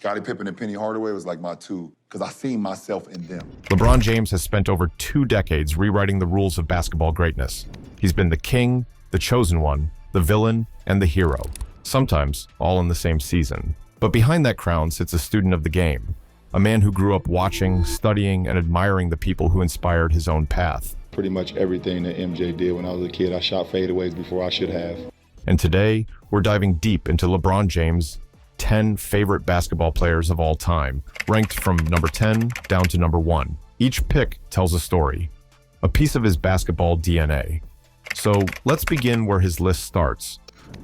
Scottie Pippen and Penny Hardaway was like my two, because I seen myself in them. LeBron James has spent over 2 decades rewriting the rules of basketball greatness. He's been the king, the chosen one, the villain, and the hero, sometimes all in the same season. But behind that crown sits a student of the game, a man who grew up watching, studying, and admiring the people who inspired his own path. Pretty much everything that MJ did when I was a kid, I shot fadeaways before I should have. And today, we're diving deep into LeBron James' 10 favorite basketball players of all time, ranked from number 10 down to number 1. Each pick tells a story, a piece of his basketball DNA. So let's begin where his list starts,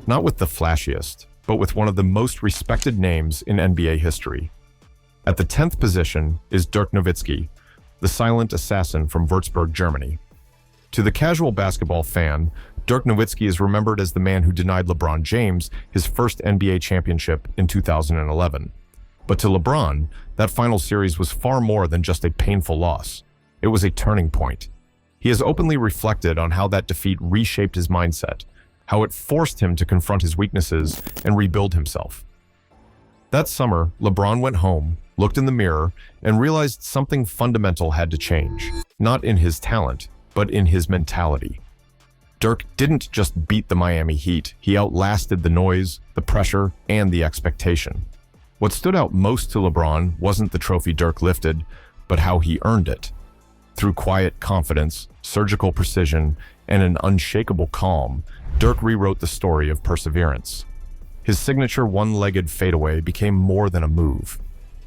not with the flashiest, but with one of the most respected names in NBA history. At the 10th position is Dirk Nowitzki, the silent assassin from Würzburg, Germany. To the casual basketball fan, Dirk Nowitzki is remembered as the man who denied LeBron James his first NBA championship in 2011. But to LeBron, that final series was far more than just a painful loss. It was a turning point. He has openly reflected on how that defeat reshaped his mindset, how it forced him to confront his weaknesses and rebuild himself. That summer, LeBron went home, looked in the mirror, and realized something fundamental had to change. Not in his talent, but in his mentality. Dirk didn't just beat the Miami Heat, he outlasted the noise, the pressure, and the expectation. What stood out most to LeBron wasn't the trophy Dirk lifted, but how he earned it. Through quiet confidence, surgical precision, and an unshakable calm, Dirk rewrote the story of perseverance. His signature one-legged fadeaway became more than a move.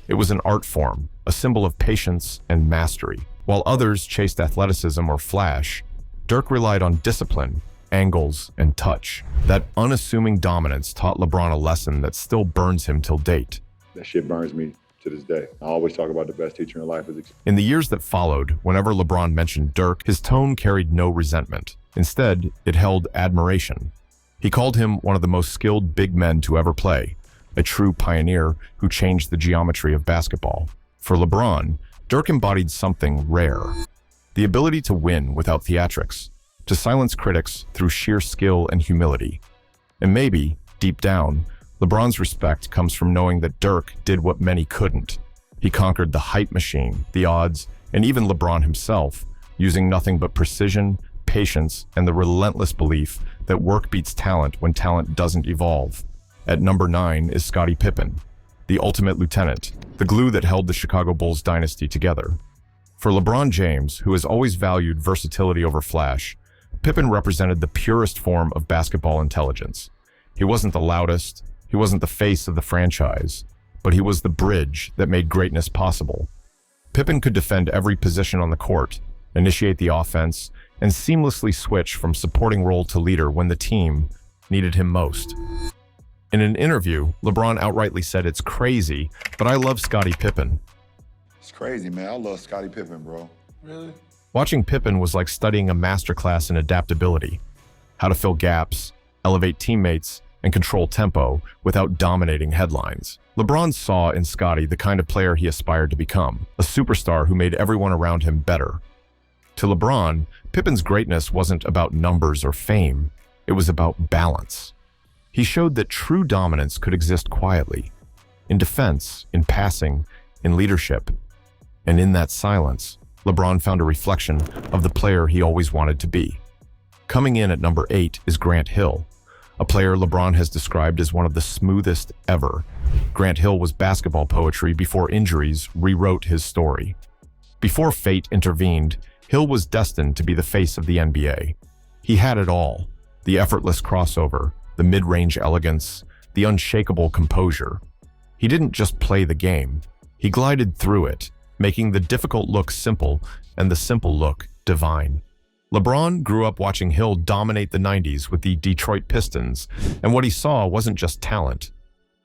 It was an art form, a symbol of patience and mastery. While others chased athleticism or flash, Dirk relied on discipline, angles, and touch. That unassuming dominance taught LeBron a lesson that still burns him till date. That shit burns me to this day. I always talk about the best teacher in life is In the years that followed, whenever LeBron mentioned Dirk, his tone carried no resentment. Instead, it held admiration. He called him one of the most skilled big men to ever play, a true pioneer who changed the geometry of basketball. For LeBron, Dirk embodied something rare. The ability to win without theatrics, to silence critics through sheer skill and humility. And maybe, deep down, LeBron's respect comes from knowing that Dirk did what many couldn't. He conquered the hype machine, the odds, and even LeBron himself, using nothing but precision, patience, and the relentless belief that work beats talent when talent doesn't evolve. At number 9 is Scottie Pippen, the ultimate lieutenant, the glue that held the Chicago Bulls dynasty together. For LeBron James, who has always valued versatility over flash, Pippen represented the purest form of basketball intelligence. He wasn't the loudest, he wasn't the face of the franchise, but he was the bridge that made greatness possible. Pippen could defend every position on the court, initiate the offense, and seamlessly switch from supporting role to leader when the team needed him most. In an interview, LeBron outrightly said, "It's crazy, but I love Scottie Pippen." It's crazy, man. I love Scottie Pippen, bro. Really? Watching Pippen was like studying a masterclass in adaptability, how to fill gaps, elevate teammates, and control tempo without dominating headlines. LeBron saw in Scottie the kind of player he aspired to become, a superstar who made everyone around him better. To LeBron, Pippen's greatness wasn't about numbers or fame, it was about balance. He showed that true dominance could exist quietly, in defense, in passing, in leadership. And in that silence, LeBron found a reflection of the player he always wanted to be. Coming in at number 8 is Grant Hill, a player LeBron has described as one of the smoothest ever. Grant Hill was basketball poetry before injuries rewrote his story. Before fate intervened, Hill was destined to be the face of the NBA. He had it all: the effortless crossover, the mid-range elegance, the unshakable composure. He didn't just play the game, he glided through it, making the difficult look simple and the simple look divine. LeBron grew up watching Hill dominate the 90s with the Detroit Pistons, and what he saw wasn't just talent,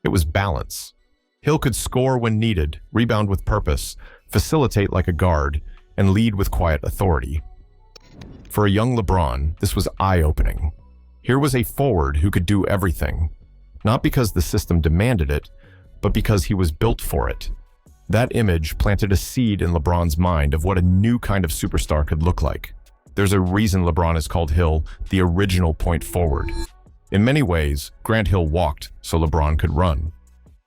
it was balance. Hill could score when needed, rebound with purpose, facilitate like a guard, and lead with quiet authority. For a young LeBron, this was eye-opening. Here was a forward who could do everything, not because the system demanded it, but because he was built for it. That image planted a seed in LeBron's mind of what a new kind of superstar could look like. There's a reason LeBron has called Hill the original point forward. In many ways, Grant Hill walked so LeBron could run.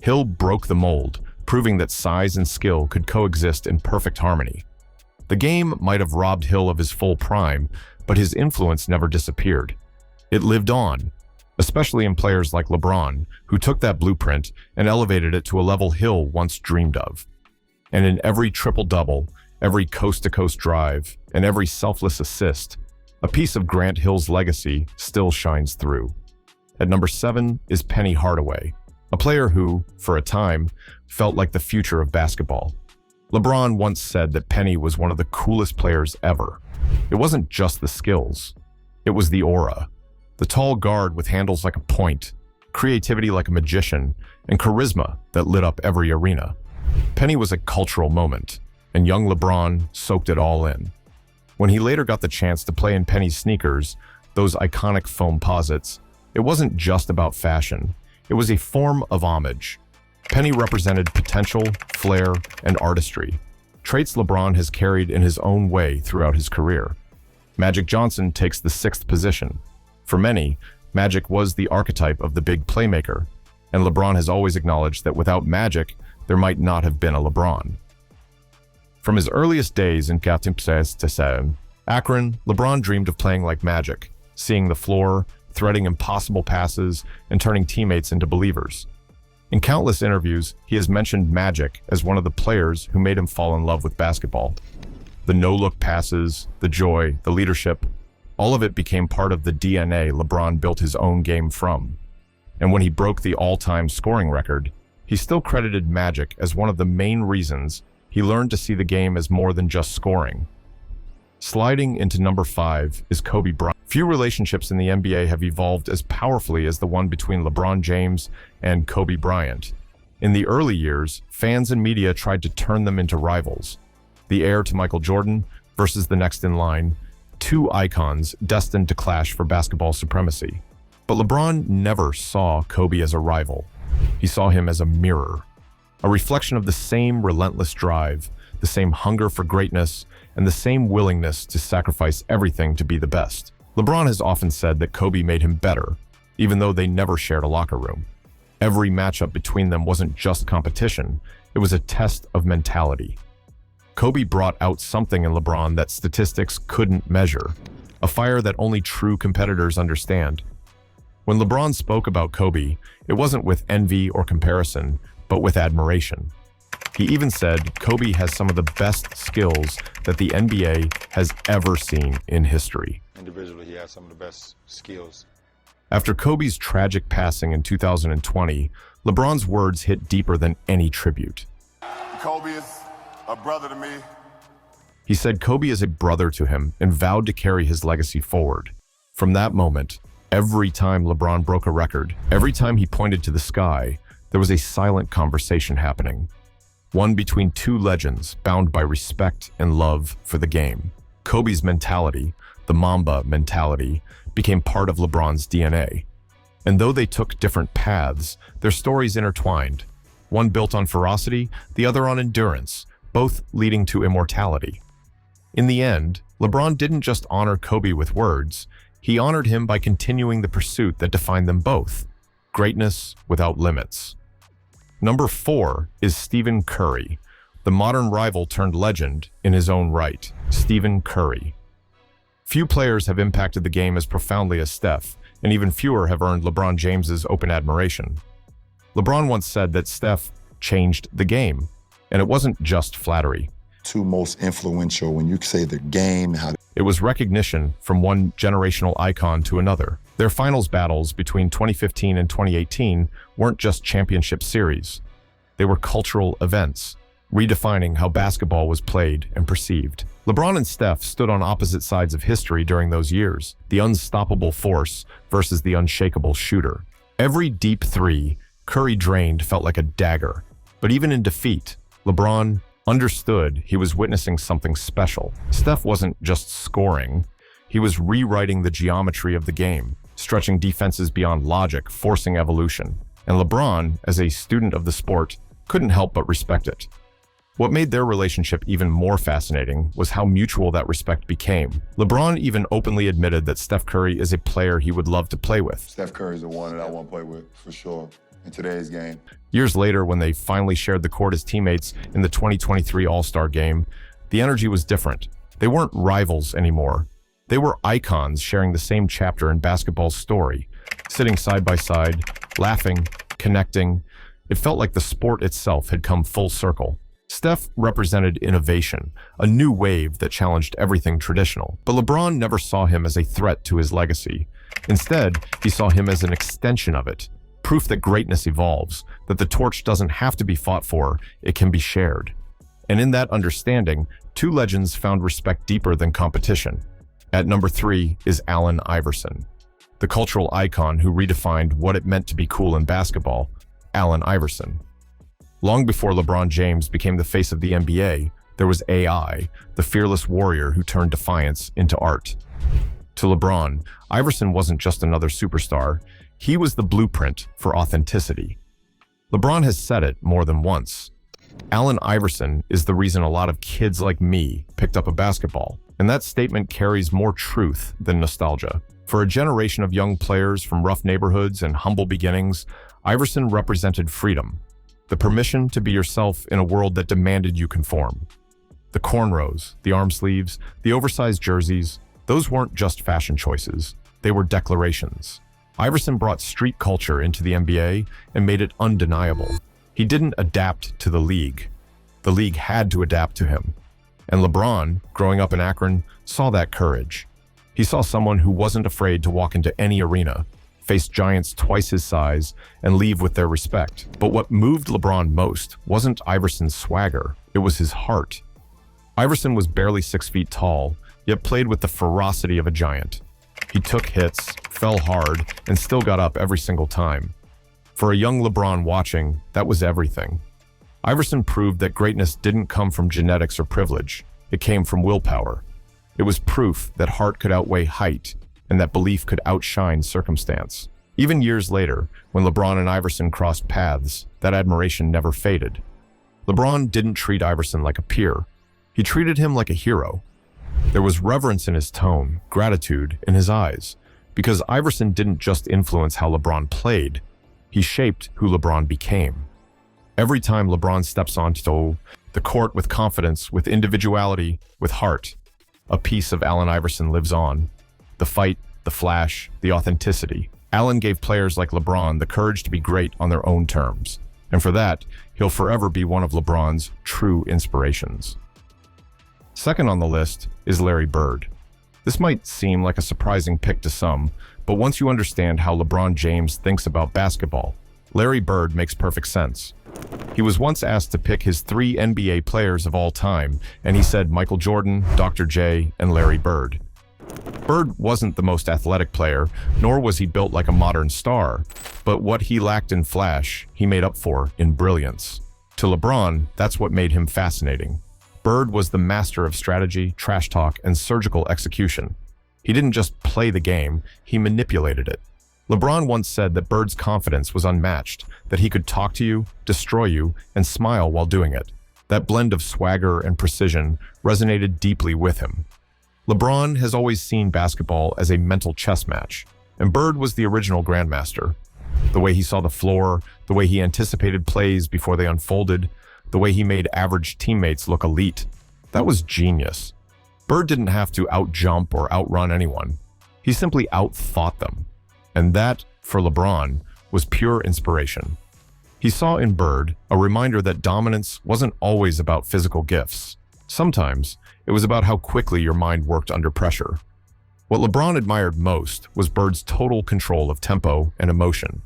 Hill broke the mold, proving that size and skill could coexist in perfect harmony. The game might have robbed Hill of his full prime, but his influence never disappeared. It lived on, especially in players like LeBron, who took that blueprint and elevated it to a level Hill once dreamed of. And in every triple-double, every coast-to-coast drive, and every selfless assist, a piece of Grant Hill's legacy still shines through. At number 7 is Penny Hardaway, a player who, for a time, felt like the future of basketball. LeBron once said that Penny was one of the coolest players ever. It wasn't just the skills. It was the aura. The tall guard with handles like a point, creativity like a magician, and charisma that lit up every arena. Penny was a cultural moment, and young LeBron soaked it all in. When he later got the chance to play in Penny's sneakers, those iconic foam posits, it wasn't just about fashion. It was a form of homage. Penny represented potential, flair, and artistry, traits LeBron has carried in his own way throughout his career. Magic Johnson takes the 6th position. For many, Magic was the archetype of the big playmaker, and LeBron has always acknowledged that without Magic, there might not have been a LeBron. From his earliest days in Akron, LeBron dreamed of playing like Magic, seeing the floor, threading impossible passes, and turning teammates into believers. In countless interviews, he has mentioned Magic as one of the players who made him fall in love with basketball. The no-look passes, the joy, the leadership, all of it became part of the DNA LeBron built his own game from. And when he broke the all-time scoring record, he still credited Magic as one of the main reasons he learned to see the game as more than just scoring. Sliding into number 5 is Kobe Bryant. Few relationships in the NBA have evolved as powerfully as the one between LeBron James and Kobe Bryant. In the early years, fans and media tried to turn them into rivals. The heir to Michael Jordan versus the next in line, two icons destined to clash for basketball supremacy. But LeBron never saw Kobe as a rival. He saw him as a mirror, a reflection of the same relentless drive, the same hunger for greatness, and the same willingness to sacrifice everything to be the best. LeBron has often said that Kobe made him better, even though they never shared a locker room. Every matchup between them wasn't just competition, it was a test of mentality. Kobe brought out something in LeBron that statistics couldn't measure, a fire that only true competitors understand. When LeBron spoke about Kobe, it wasn't with envy or comparison, but with admiration. He even said Kobe has some of the best skills that the NBA has ever seen in history. Individually, he has some of the best skills. After Kobe's tragic passing in 2020, LeBron's words hit deeper than any tribute. Kobe is a brother to me. He said Kobe is a brother to him and vowed to carry his legacy forward. From that moment, every time LeBron broke a record, every time he pointed to the sky, there was a silent conversation happening. One between two legends bound by respect and love for the game. Kobe's mentality, the Mamba mentality, became part of LeBron's DNA. And though they took different paths, their stories intertwined. One built on ferocity, the other on endurance, both leading to immortality. In the end, LeBron didn't just honor Kobe with words, he honored him by continuing the pursuit that defined them both, greatness without limits. Number 4 is Stephen Curry, the modern rival turned legend in his own right, Stephen Curry. Few players have impacted the game as profoundly as Steph, and even fewer have earned LeBron James's open admiration. LeBron once said that Steph changed the game, and it wasn't just flattery. Two most influential when you say the game, how It was recognition from one generational icon to another. Their finals battles between 2015 and 2018 weren't just championship series. They were cultural events, redefining how basketball was played and perceived. LeBron and Steph stood on opposite sides of history during those years, the unstoppable force versus the unshakable shooter. Every deep three Curry drained felt like a dagger, but even in defeat, LeBron understood he was witnessing something special. Steph wasn't just scoring, he was rewriting the geometry of the game, stretching defenses beyond logic, forcing evolution. And LeBron, as a student of the sport, couldn't help but respect it. What made their relationship even more fascinating was how mutual that respect became. LeBron even openly admitted that Steph Curry is a player he would love to play with. Steph Curry's the one that I want to play with, for sure. in today's game. Years later, when they finally shared the court as teammates in the 2023 All-Star Game, the energy was different. They weren't rivals anymore. They were icons sharing the same chapter in basketball's story, sitting side by side, laughing, connecting. It felt like the sport itself had come full circle. Steph represented innovation, a new wave that challenged everything traditional. But LeBron never saw him as a threat to his legacy. Instead, he saw him as an extension of it, proof that greatness evolves, that the torch doesn't have to be fought for, it can be shared. And in that understanding, two legends found respect deeper than competition. At number 3 is Allen Iverson, the cultural icon who redefined what it meant to be cool in basketball. Allen Iverson. Long before LeBron James became the face of the NBA, there was AI, the fearless warrior who turned defiance into art. To LeBron, Iverson wasn't just another superstar, he was the blueprint for authenticity. LeBron has said it more than once. Allen Iverson is the reason a lot of kids like me picked up a basketball, and that statement carries more truth than nostalgia. For a generation of young players from rough neighborhoods and humble beginnings, Iverson represented freedom, the permission to be yourself in a world that demanded you conform. The cornrows, the arm sleeves, the oversized jerseys, those weren't just fashion choices, they were declarations. Iverson brought street culture into the NBA and made it undeniable. He didn't adapt to the league had to adapt to him. And LeBron, growing up in Akron, saw that courage. He saw someone who wasn't afraid to walk into any arena, face giants twice his size, and leave with their respect. But what moved LeBron most wasn't Iverson's swagger, it was his heart. Iverson was barely 6 feet tall, yet played with the ferocity of a giant. He took hits, fell hard, and still got up every single time. For a young LeBron watching, that was everything. Iverson proved that greatness didn't come from genetics or privilege, it came from willpower. It was proof that heart could outweigh height, and that belief could outshine circumstance. Even years later, when LeBron and Iverson crossed paths, that admiration never faded. LeBron didn't treat Iverson like a peer. He treated him like a hero. There was reverence in his tone, gratitude in his eyes, because Iverson didn't just influence how LeBron played, he shaped who LeBron became. Every time LeBron steps onto the court with confidence, with individuality, with heart, a piece of Allen Iverson lives on. The fight, the flash, the authenticity. Allen gave players like LeBron the courage to be great on their own terms. And for that, he'll forever be one of LeBron's true inspirations. Second on the list is Larry Bird. This might seem like a surprising pick to some, but once you understand how LeBron James thinks about basketball, Larry Bird makes perfect sense. He was once asked to pick his 3 NBA players of all time, and he said Michael Jordan, Dr. J, and Larry Bird. Bird wasn't the most athletic player, nor was he built like a modern star, but what he lacked in flash, he made up for in brilliance. To LeBron, that's what made him fascinating. Bird was the master of strategy, trash talk, and surgical execution. He didn't just play the game, he manipulated it. LeBron once said that Bird's confidence was unmatched, that he could talk to you, destroy you, and smile while doing it. That blend of swagger and precision resonated deeply with him. LeBron has always seen basketball as a mental chess match, and Bird was the original grandmaster. The way he saw the floor, the way he anticipated plays before they unfolded, the way he made average teammates look elite. That was genius. Bird didn't have to outjump or outrun anyone. He simply outthought them. And that, for LeBron, was pure inspiration. He saw in Bird a reminder that dominance wasn't always about physical gifts. Sometimes, it was about how quickly your mind worked under pressure. What LeBron admired most was Bird's total control of tempo and emotion.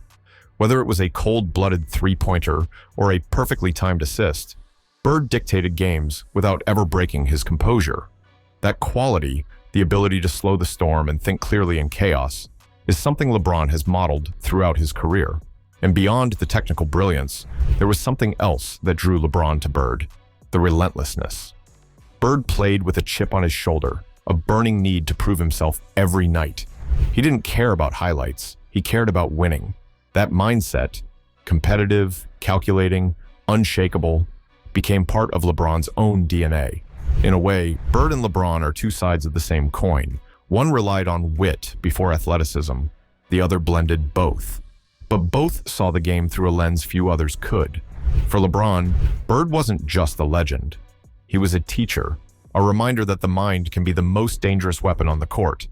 Whether it was a cold-blooded three-pointer or a perfectly timed assist, Bird dictated games without ever breaking his composure. That quality, the ability to slow the storm and think clearly in chaos, is something LeBron has modeled throughout his career. And beyond the technical brilliance, there was something else that drew LeBron to Bird: the relentlessness. Bird played with a chip on his shoulder, a burning need to prove himself every night. He didn't care about highlights, he cared about winning. That mindset, competitive, calculating, unshakable, became part of LeBron's own DNA. In a way, Bird and LeBron are two sides of the same coin. One relied on wit before athleticism, the other blended both. but both saw the game through a lens few others could. For LeBron, Bird wasn't just a legend. He was a teacher, a reminder that the mind can be the most dangerous weapon on the court.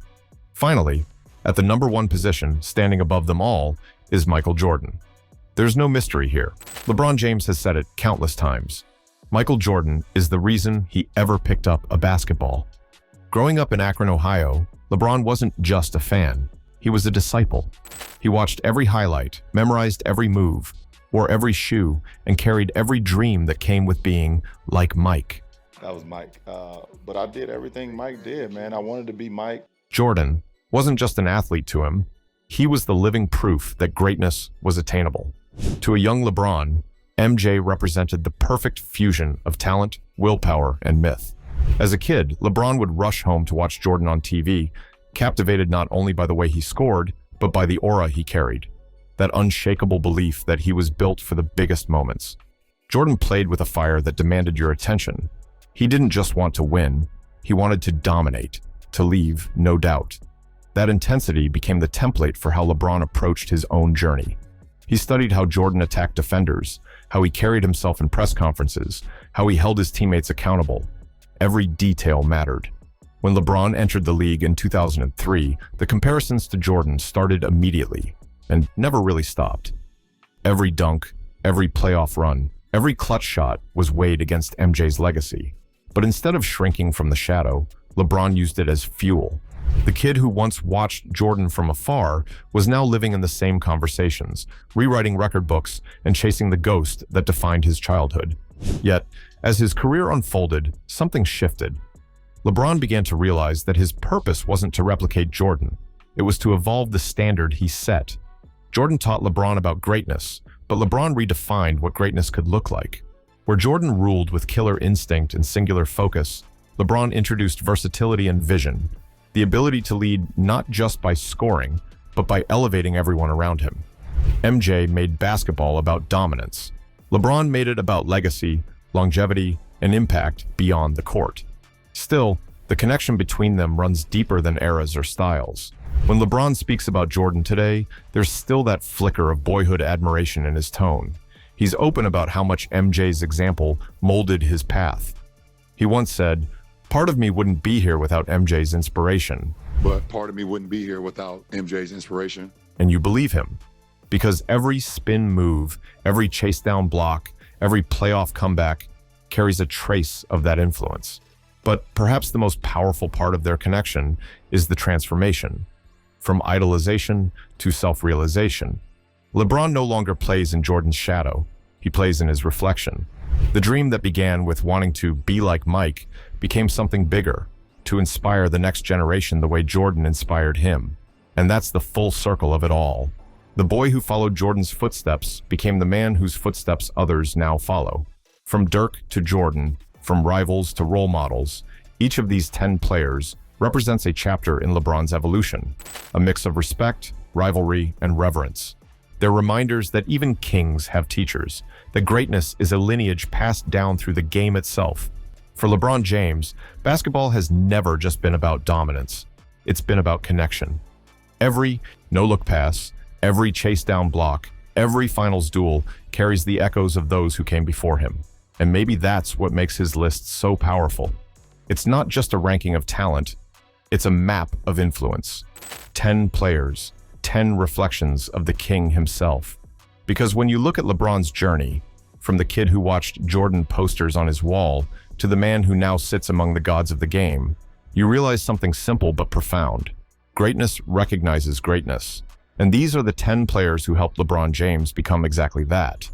Finally, at the #1 position, standing above them all, is Michael Jordan. There's no mystery here. LeBron James has said it countless times. Michael Jordan is the reason he ever picked up a basketball. Growing up in Akron, Ohio, LeBron wasn't just a fan. He was a disciple. He watched every highlight, memorized every move, wore every shoe, and carried every dream that came with being like Mike. That was Mike. But I did everything Mike did, man. I wanted to be Mike. Jordan wasn't just an athlete to him. He was the living proof that greatness was attainable. To a young LeBron, MJ represented the perfect fusion of talent, willpower, and myth. As a kid, LeBron would rush home to watch Jordan on TV, captivated not only by the way he scored, but by the aura he carried. That unshakable belief that he was built for the biggest moments. Jordan played with a fire that demanded your attention. He didn't just want to win, he wanted to dominate, to leave no doubt. That intensity became the template for how LeBron approached his own journey. He studied how Jordan attacked defenders, how he carried himself in press conferences, how he held his teammates accountable. Every detail mattered. When LeBron entered the league in 2003, the comparisons to Jordan started immediately and never really stopped. Every dunk, every playoff run, every clutch shot was weighed against MJ's legacy. But instead of shrinking from the shadow, LeBron used it as fuel. The kid who once watched Jordan from afar was now living in the same conversations, rewriting record books and chasing the ghost that defined his childhood. Yet, as his career unfolded, something shifted. LeBron began to realize that his purpose wasn't to replicate Jordan. It was to evolve the standard he set. Jordan taught LeBron about greatness, but LeBron redefined what greatness could look like. Where Jordan ruled with killer instinct and singular focus, LeBron introduced versatility and vision, the ability to lead not just by scoring, but by elevating everyone around him. MJ made basketball about dominance. LeBron made it about legacy, longevity, and impact beyond the court. Still, the connection between them runs deeper than eras or styles. When LeBron speaks about Jordan today, there's still that flicker of boyhood admiration in his tone. He's open about how much MJ's example molded his path. He once said, "Part of me wouldn't be here without MJ's inspiration." But part of me wouldn't be here without MJ's inspiration. And you believe him. Because every spin move, every chase down block, every playoff comeback carries a trace of that influence. But perhaps the most powerful part of their connection is the transformation. From idolization to self-realization. LeBron no longer plays in Jordan's shadow. He plays in his reflection. The dream that began with wanting to be like Mike became something bigger, to inspire the next generation the way Jordan inspired him. And that's the full circle of it all. The boy who followed Jordan's footsteps became the man whose footsteps others now follow. From Dirk to Jordan, from rivals to role models, each of these 10 players represents a chapter in LeBron's evolution, a mix of respect, rivalry, and reverence. They're reminders that even kings have teachers, that greatness is a lineage passed down through the game itself. For LeBron James, basketball has never just been about dominance. It's been about connection. Every no-look pass, every chase-down block, every finals duel carries the echoes of those who came before him. And maybe that's what makes his list so powerful. It's not just a ranking of talent, it's a map of influence. 10 players, 10 reflections of the king himself. Because when you look at LeBron's journey, from the kid who watched Jordan posters on his wall to the man who now sits among the gods of the game, you realize something simple but profound. Greatness recognizes greatness. And these are the 10 players who helped LeBron James become exactly that.